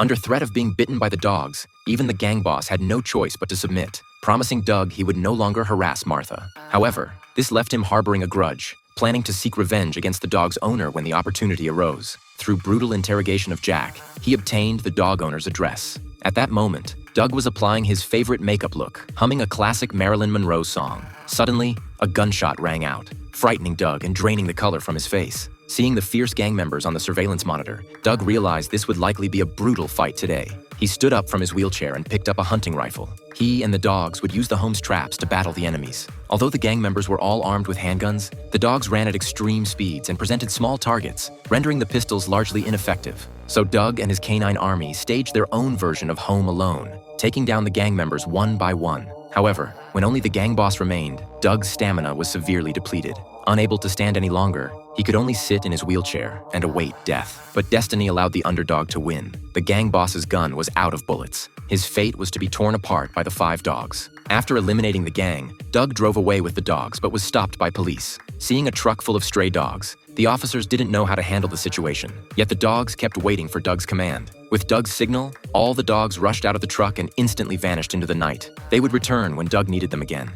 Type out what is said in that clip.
Under threat of being bitten by the dogs, even the gang boss had no choice but to submit, promising Doug he would no longer harass Martha. However, this left him harboring a grudge, planning to seek revenge against the dog's owner when the opportunity arose. Through brutal interrogation of Jack, he obtained the dog owner's address. At that moment, Doug was applying his favorite makeup look, humming a classic Marilyn Monroe song. Suddenly, a gunshot rang out, frightening Doug and draining the color from his face. Seeing the fierce gang members on the surveillance monitor, Doug realized this would likely be a brutal fight today. He stood up from his wheelchair and picked up a hunting rifle. He and the dogs would use the home's traps to battle the enemies. Although the gang members were all armed with handguns, the dogs ran at extreme speeds and presented small targets, rendering the pistols largely ineffective. So Doug and his canine army staged their own version of Home Alone, taking down the gang members one by one. However, when only the gang boss remained, Doug's stamina was severely depleted. Unable to stand any longer, he could only sit in his wheelchair and await death. But destiny allowed the underdog to win. The gang boss's gun was out of bullets. His fate was to be torn apart by the 5 dogs. After eliminating the gang, Doug drove away with the dogs but was stopped by police. Seeing a truck full of stray dogs, the officers didn't know how to handle the situation. Yet the dogs kept waiting for Doug's command. With Doug's signal, all the dogs rushed out of the truck and instantly vanished into the night. They would return when Doug needed them again.